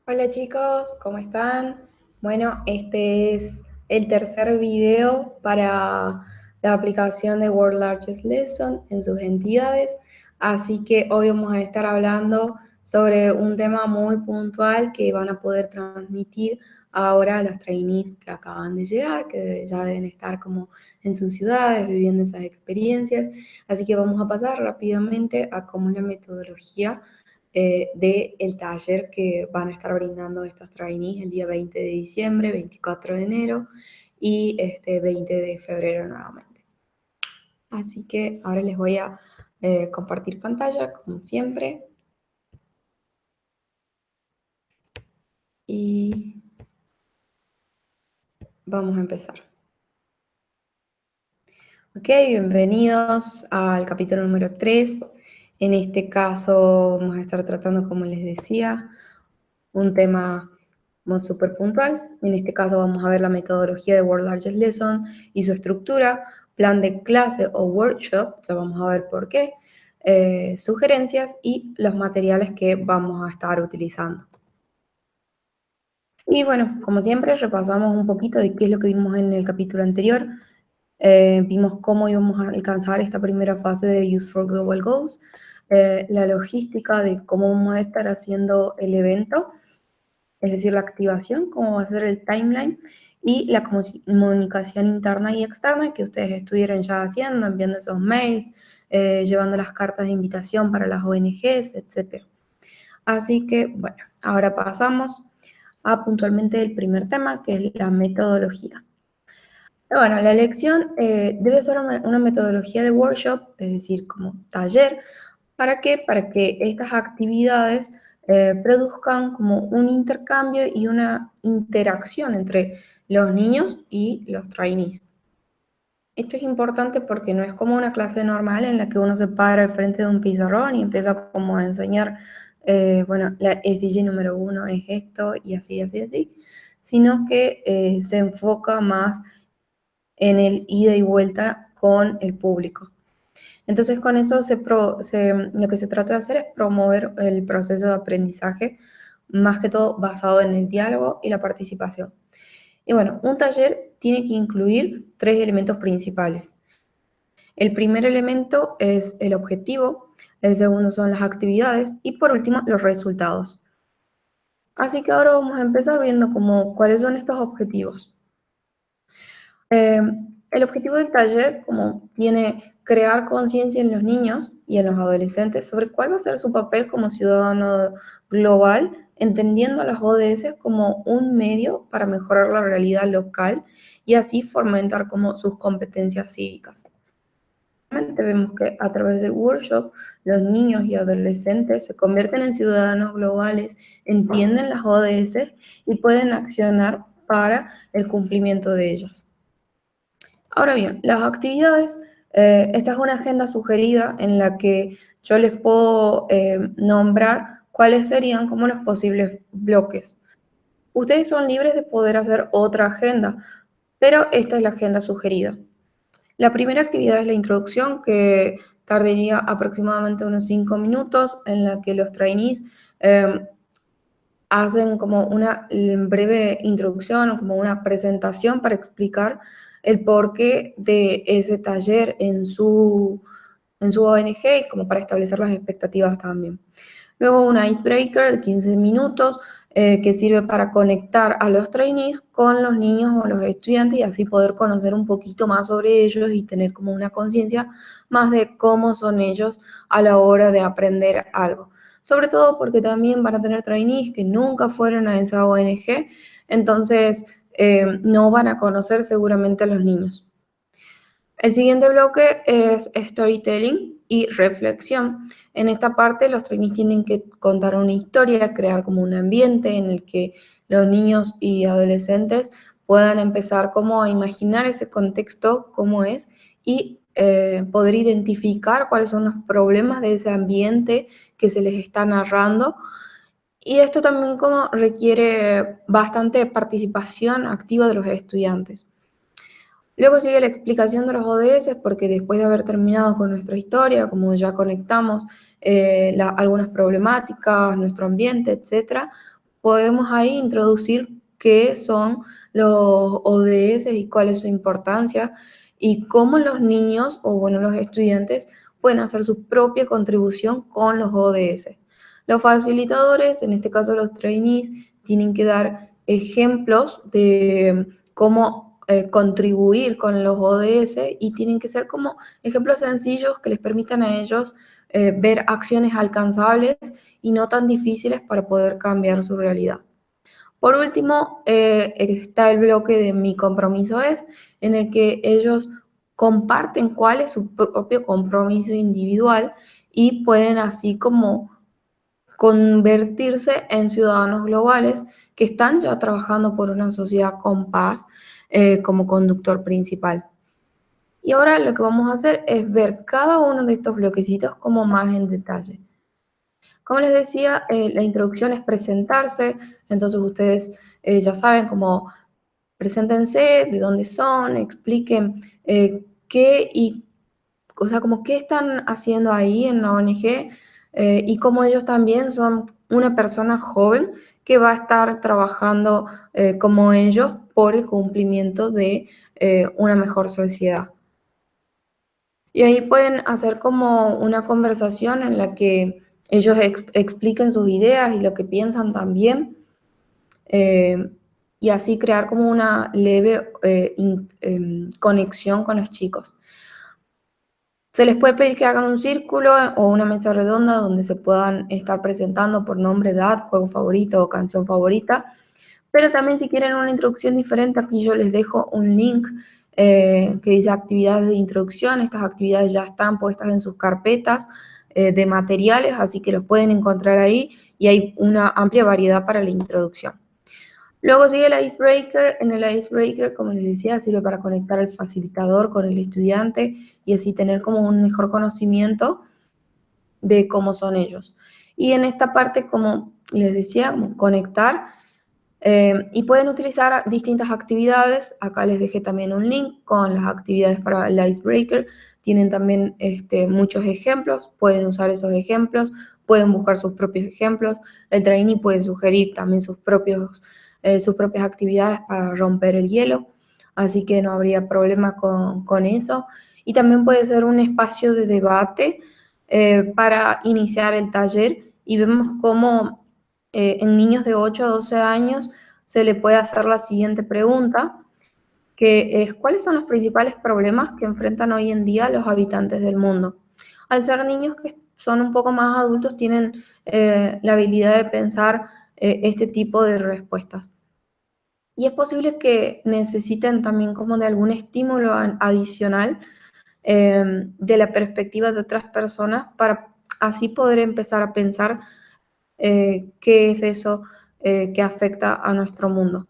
Hola chicos, ¿cómo están? Bueno, este es el tercer video para la aplicación de World Largest Lesson en sus entidades, así que hoy vamos a estar hablando sobre un tema muy puntual que van a poder transmitir ahora a los trainees que acaban de llegar, que ya deben estar como en sus ciudades viviendo esas experiencias, así que vamos a pasar rápidamente a cómo es la metodología del taller que van a estar brindando estos trainees el día 20 de diciembre, 24 de enero y 20 de febrero nuevamente. Así que ahora les voy a compartir pantalla, como siempre, y vamos a empezar. Ok, bienvenidos al capítulo número 3. En este caso vamos a estar tratando, como les decía, un tema súper puntual. En este caso vamos a ver la metodología de World Largest Lesson y su estructura, plan de clase o workshop, ya vamos a ver por qué, sugerencias y los materiales que vamos a estar utilizando. Y bueno, como siempre, repasamos un poquito de qué es lo que vimos en el capítulo anterior. Vimos cómo íbamos a alcanzar esta primera fase de Use for Global Goals, la logística de cómo vamos a estar haciendo el evento, es decir, la activación, cómo va a ser el timeline y la comunicación interna y externa que ustedes estuvieron ya haciendo, enviando esos mails, llevando las cartas de invitación para las ONGs, etc. Así que, bueno, ahora pasamos a puntualmente el primer tema, que es la metodología. Bueno, la elección debe ser una metodología de workshop, es decir, como taller. ¿Para qué? Para que estas actividades produzcan como un intercambio y una interacción entre los niños y los trainees. Esto es importante porque no es como una clase normal en la que uno se para al frente de un pizarrón y empieza como a enseñar, bueno, la SDG número 1 es esto y así, así, así, sino que se enfoca más en el ida y vuelta con el público. Entonces, con eso lo que se trata de hacer es promover el proceso de aprendizaje, más que todo basado en el diálogo y la participación. Y bueno, un taller tiene que incluir tres elementos principales. El primer elemento es el objetivo, el segundo son las actividades y por último los resultados. Así que ahora vamos a empezar viendo cuáles son estos objetivos. El objetivo del taller, como tiene crear conciencia en los niños y en los adolescentes sobre cuál va a ser su papel como ciudadano global, entendiendo a las ODS como un medio para mejorar la realidad local y así fomentar como sus competencias cívicas. Vemos que a través del workshop los niños y adolescentes se convierten en ciudadanos globales, entienden las ODS y pueden accionar para el cumplimiento de ellas. Ahora bien, las actividades, esta es una agenda sugerida en la que yo les puedo nombrar cuáles serían como los posibles bloques. Ustedes son libres de poder hacer otra agenda, pero esta es la agenda sugerida. La primera actividad es la introducción, que tardaría aproximadamente unos 5 minutos, en la que los trainees hacen como una breve introducción o como una presentación para explicar el porqué de ese taller en su ONG y como para establecer las expectativas también. Luego un icebreaker de 15 minutos que sirve para conectar a los trainees con los niños o los estudiantes y así poder conocer un poquito más sobre ellos y tener como una conciencia más de cómo son ellos a la hora de aprender algo. Sobre todo porque también van a tener trainees que nunca fueron a esa ONG, entonces no van a conocer seguramente a los niños. El siguiente bloque es storytelling y reflexión. En esta parte los trainees tienen que contar una historia, crear como un ambiente en el que los niños y adolescentes puedan empezar como a imaginar ese contexto, cómo es, y poder identificar cuáles son los problemas de ese ambiente que se les está narrando. Y esto también como requiere bastante participación activa de los estudiantes. Luego sigue la explicación de los ODS, porque después de haber terminado con nuestra historia, como ya conectamos algunas problemáticas, nuestro ambiente, etc., podemos ahí introducir qué son los ODS y cuál es su importancia y cómo los niños o bueno, los estudiantes pueden hacer su propia contribución con los ODS. Los facilitadores, en este caso los trainees, tienen que dar ejemplos de cómo contribuir con los ODS y tienen que ser como ejemplos sencillos que les permitan a ellos ver acciones alcanzables y no tan difíciles para poder cambiar su realidad. Por último, está el bloque de Mi Compromiso Es, en el que ellos comparten cuál es su propio compromiso individual y pueden así como convertirse en ciudadanos globales que están ya trabajando por una sociedad con paz como conductor principal. Y ahora lo que vamos a hacer es ver cada uno de estos bloquecitos como más en detalle. Como les decía, la introducción es presentarse, entonces ustedes ya saben cómo preséntense, de dónde son, expliquen qué y, o sea, como qué están haciendo ahí en la ONG y cómo ellos también son una persona joven que va a estar trabajando como ellos por el cumplimiento de una mejor sociedad. Y ahí pueden hacer como una conversación en la que ellos expliquen sus ideas y lo que piensan también, eh, y así crear como una leve conexión con los chicos. Se les puede pedir que hagan un círculo o una mesa redonda donde se puedan estar presentando por nombre, edad, juego favorito o canción favorita. Pero también si quieren una introducción diferente, aquí yo les dejo un link que dice actividades de introducción. Estas actividades ya están puestas en sus carpetas de materiales, así que los pueden encontrar ahí y hay una amplia variedad para la introducción. Luego sigue el icebreaker. En el icebreaker, como les decía, sirve para conectar al facilitador con el estudiante y así tener como un mejor conocimiento de cómo son ellos. Y en esta parte, como les decía, como conectar y pueden utilizar distintas actividades. Acá les dejé también un link con las actividades para el icebreaker. Tienen también muchos ejemplos, pueden usar esos ejemplos, pueden buscar sus propios ejemplos. El trainee puede sugerir también sus propias actividades para romper el hielo, así que no habría problema con eso. Y también puede ser un espacio de debate para iniciar el taller y vemos cómo en niños de 8 a 12 años se le puede hacer la siguiente pregunta, que es ¿cuáles son los principales problemas que enfrentan hoy en día los habitantes del mundo? Al ser niños que son un poco más adultos, tienen la habilidad de pensar este tipo de respuestas. Y es posible que necesiten también como de algún estímulo adicional de la perspectiva de otras personas para así poder empezar a pensar qué es eso que afecta a nuestro mundo.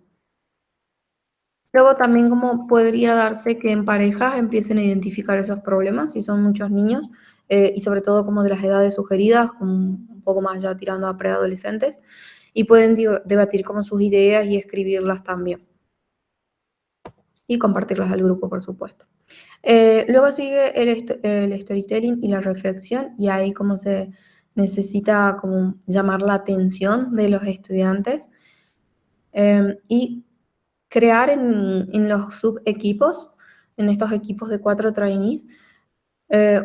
Luego también como podría darse que en parejas empiecen a identificar esos problemas, si son muchos niños, y sobre todo como de las edades sugeridas, como un poco más ya tirando a preadolescentes, y pueden debatir como sus ideas y escribirlas también. Y compartirlas al grupo, por supuesto. Luego sigue el storytelling y la reflexión, y ahí como se necesita como llamar la atención de los estudiantes y crear en los subequipos, en estos equipos de 4 trainees,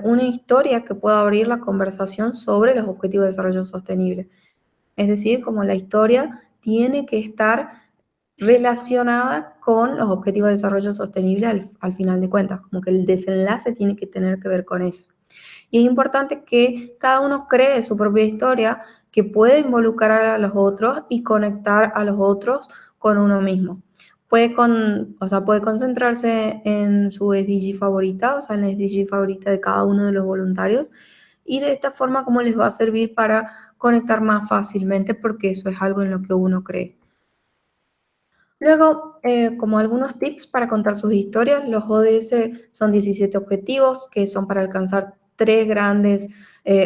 una historia que pueda abrir la conversación sobre los objetivos de desarrollo sostenible. Es decir, como la historia tiene que estar relacionada con los objetivos de desarrollo sostenible al final de cuentas, como que el desenlace tiene que tener que ver con eso. Y es importante que cada uno cree su propia historia que puede involucrar a los otros y conectar a los otros con uno mismo. Puede concentrarse en su SDG favorita, o sea, en la SDG favorita de cada uno de los voluntarios, y de esta forma como les va a servir para conectar más fácilmente, porque eso es algo en lo que uno cree. Luego, como algunos tips para contar sus historias, los ODS son 17 objetivos que son para alcanzar 3 grandes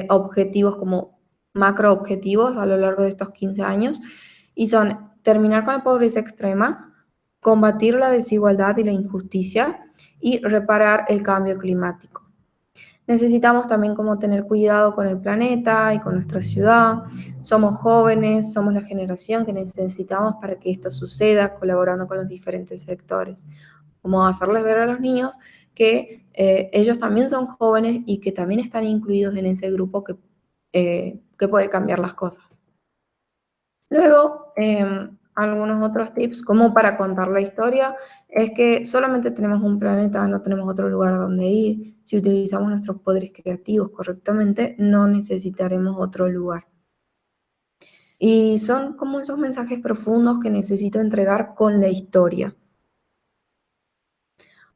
objetivos como macro objetivos a lo largo de estos 15 años y son terminar con la pobreza extrema, combatir la desigualdad y la injusticia y reparar el cambio climático. Necesitamos también como tener cuidado con el planeta y con nuestra ciudad. Somos jóvenes, somos la generación que necesitamos para que esto suceda, colaborando con los diferentes sectores. Como hacerles ver a los niños que ellos también son jóvenes y que también están incluidos en ese grupo que puede cambiar las cosas. Luego, algunos otros tips como para contar la historia es que solamente tenemos un planeta, no tenemos otro lugar donde ir. Si utilizamos nuestros poderes creativos correctamente, no necesitaremos otro lugar. Y son como esos mensajes profundos que necesito entregar con la historia.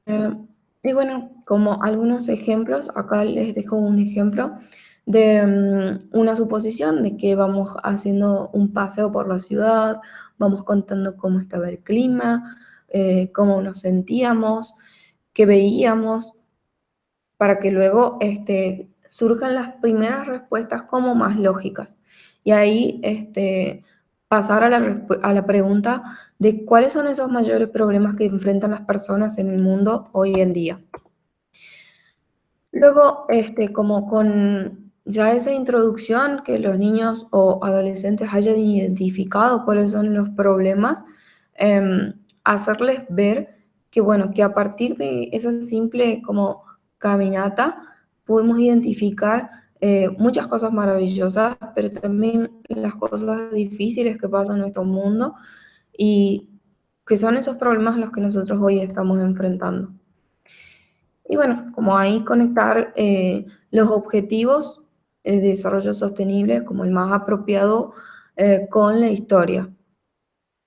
Eh, y bueno, como algunos ejemplos, acá les dejo un ejemplo de una suposición de que vamos haciendo un paseo por la ciudad, vamos contando cómo estaba el clima, cómo nos sentíamos, qué veíamos, para que luego surjan las primeras respuestas como más lógicas. Y ahí pasar a a la pregunta de cuáles son esos mayores problemas que enfrentan las personas en el mundo hoy en día. Luego, como con ya esa introducción, que los niños o adolescentes hayan identificado cuáles son los problemas, hacerles ver que, bueno, que a partir de esa simple como caminata podemos identificar muchas cosas maravillosas, pero también las cosas difíciles que pasan en nuestro mundo y que son esos problemas a los que nosotros hoy estamos enfrentando. Y bueno, como ahí conectar los objetivos de desarrollo sostenible como el más apropiado con la historia.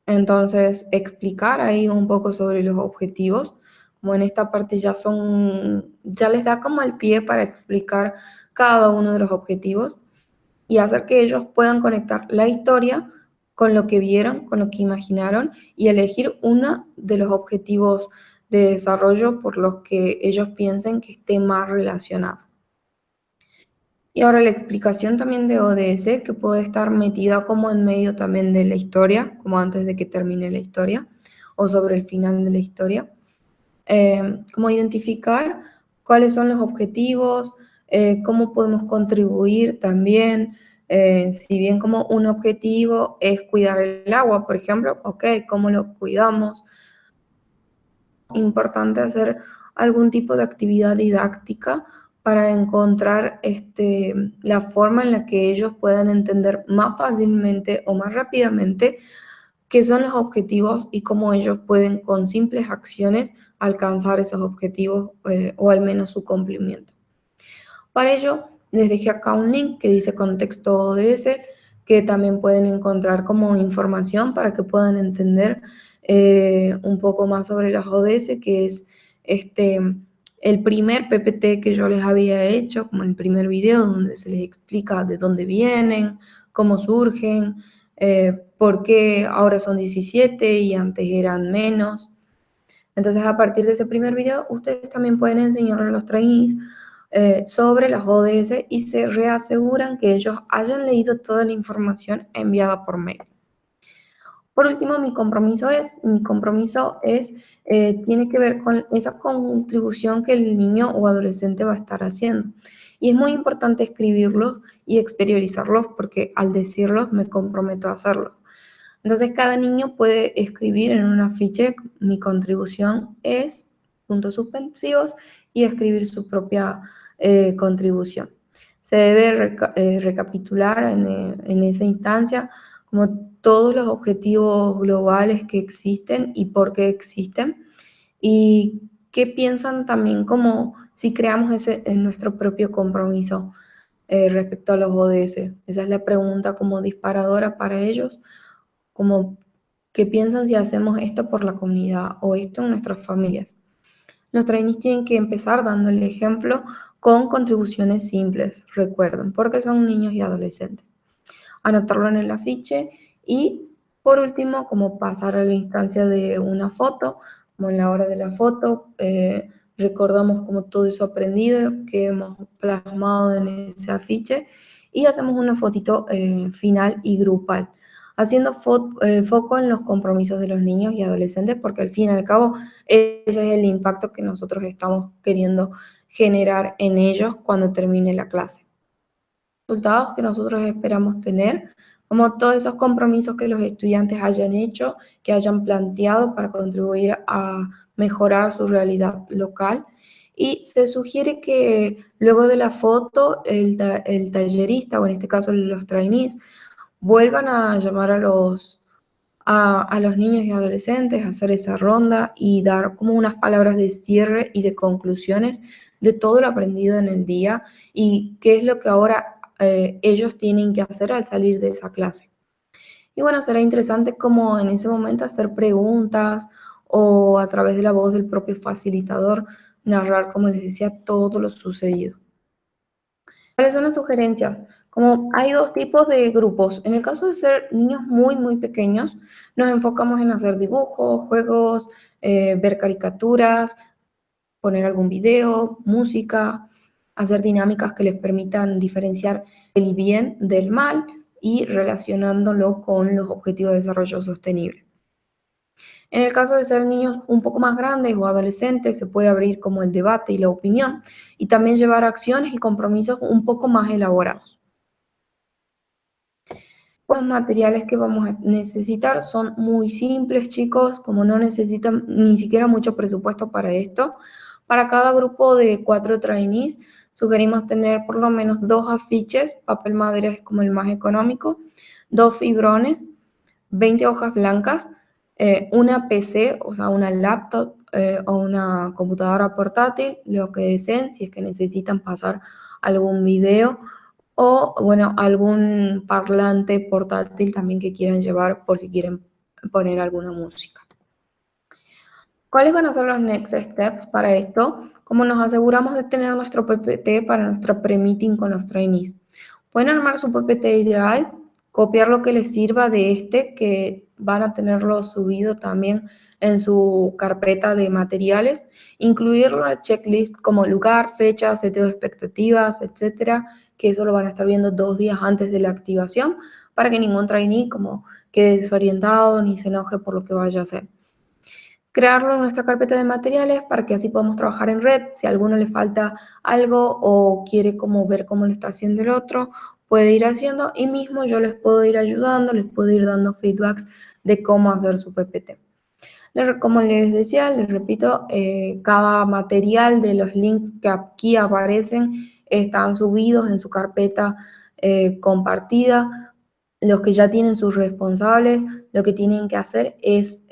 Entonces, explicar ahí un poco sobre los objetivos, como en esta parte ya les da como el pie para explicar cada uno de los objetivos y hacer que ellos puedan conectar la historia con lo que vieron, con lo que imaginaron y elegir uno de los objetivos de desarrollo por los que ellos piensen que esté más relacionado. Y ahora la explicación también de ODS, que puede estar metida como en medio también de la historia, como antes de que termine la historia, o sobre el final de la historia. Como identificar cuáles son los objetivos, cómo podemos contribuir también, si bien como un objetivo es cuidar el agua, por ejemplo, ok, ¿cómo lo cuidamos? Importante hacer algún tipo de actividad didáctica para encontrar la forma en la que ellos puedan entender más fácilmente o más rápidamente qué son los objetivos y cómo ellos pueden con simples acciones alcanzar esos objetivos o al menos su cumplimiento. Para ello, les dejé acá un link que dice contexto ODS, que también pueden encontrar como información para que puedan entender un poco más sobre las ODS, que es el primer PPT que yo les había hecho, como el primer video donde se les explica de dónde vienen, cómo surgen, por qué ahora son 17 y antes eran menos. Entonces, a partir de ese primer video, ustedes también pueden enseñarle a los trainees sobre las ODS y se reaseguran que ellos hayan leído toda la información enviada por mail. Por último, mi compromiso es, tiene que ver con esa contribución que el niño o adolescente va a estar haciendo. Y es muy importante escribirlos y exteriorizarlos porque al decirlos me comprometo a hacerlos. Entonces, cada niño puede escribir en un afiche, mi contribución es, puntos suspensivos, y escribir su propia contribución. Se debe recapitular en esa instancia como todos los objetivos globales que existen y por qué existen, y qué piensan también como si creamos en nuestro propio compromiso respecto a los ODS. Esa es la pregunta como disparadora para ellos, como qué piensan si hacemos esto por la comunidad o esto en nuestras familias. Los trainees tienen que empezar dando el ejemplo con contribuciones simples, recuerden, porque son niños y adolescentes. Anotarlo en el afiche y, por último, como pasar a la instancia de una foto, como en la hora de la foto, recordamos como todo eso aprendido que hemos plasmado en ese afiche y hacemos una fotito final y grupal, haciendo foco en los compromisos de los niños y adolescentes, porque al fin y al cabo ese es el impacto que nosotros estamos queriendo generar en ellos cuando termine la clase. Resultados que nosotros esperamos tener, como todos esos compromisos que los estudiantes hayan hecho, que hayan planteado para contribuir a mejorar su realidad local. Y se sugiere que luego de la foto, el tallerista, o en este caso los trainees, vuelvan a llamar a los niños y adolescentes, a hacer esa ronda y dar como unas palabras de cierre y de conclusiones de todo lo aprendido en el día y qué es lo que ahora ellos tienen que hacer al salir de esa clase. Y bueno, será interesante como en ese momento hacer preguntas o a través de la voz del propio facilitador narrar, como les decía, todo lo sucedido. ¿Cuáles son las sugerencias? Como hay dos tipos de grupos. En el caso de ser niños muy pequeños, nos enfocamos en hacer dibujos, juegos, ver caricaturas, poner algún video, música, hacer dinámicas que les permitan diferenciar el bien del mal y relacionándolo con los objetivos de desarrollo sostenible. En el caso de ser niños un poco más grandes o adolescentes, se puede abrir como el debate y la opinión y también llevar acciones y compromisos un poco más elaborados. Los materiales que vamos a necesitar son muy simples, chicos, como no necesitan ni siquiera mucho presupuesto para esto. Para cada grupo de 4 trainees, sugerimos tener por lo menos 2 afiches, papel madera es como el más económico, 2 fibrones, 20 hojas blancas, una PC, o sea, una laptop o una computadora portátil, lo que deseen, si es que necesitan pasar algún video o, bueno, algún parlante portátil también que quieran llevar por si quieren poner alguna música. ¿Cuáles van a ser los next steps para esto? Como nos aseguramos de tener nuestro PPT para nuestra pre-meeting con los trainees. Pueden armar su PPT ideal, copiar lo que les sirva de este, que van a tenerlo subido también en su carpeta de materiales, incluirlo en el checklist como lugar, fecha, seteo de expectativas, etcétera, que eso lo van a estar viendo 2 días antes de la activación para que ningún trainee como quede desorientado ni se enoje por lo que vaya a hacer. Crearlo en nuestra carpeta de materiales para que así podamos trabajar en red. Si a alguno le falta algo o quiere como ver cómo lo está haciendo el otro, puede ir haciendo y mismo yo les puedo ir ayudando, les puedo ir dando feedbacks de cómo hacer su PPT. Como les decía, les repito, cada material de los links que aquí aparecen están subidos en su carpeta compartida. Los que ya tienen sus responsables, lo que tienen que hacer es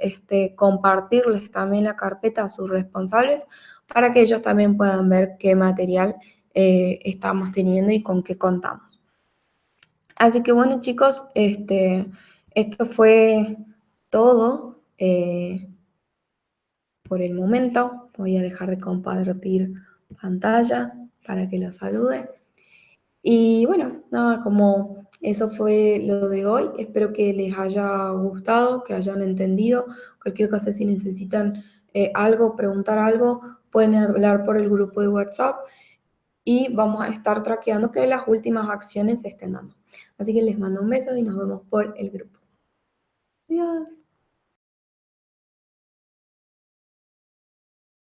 compartirles también la carpeta a sus responsables para que ellos también puedan ver qué material estamos teniendo y con qué contamos. Así que bueno, chicos, esto fue todo por el momento. Voy a dejar de compartir pantalla para que los salude. Y bueno, nada, como eso fue lo de hoy. Espero que les haya gustado, que hayan entendido. Cualquier cosa, si necesitan algo, preguntar algo, pueden hablar por el grupo de WhatsApp y vamos a estar traqueando que las últimas acciones se estén dando. Así que les mando un beso y nos vemos por el grupo. Adiós.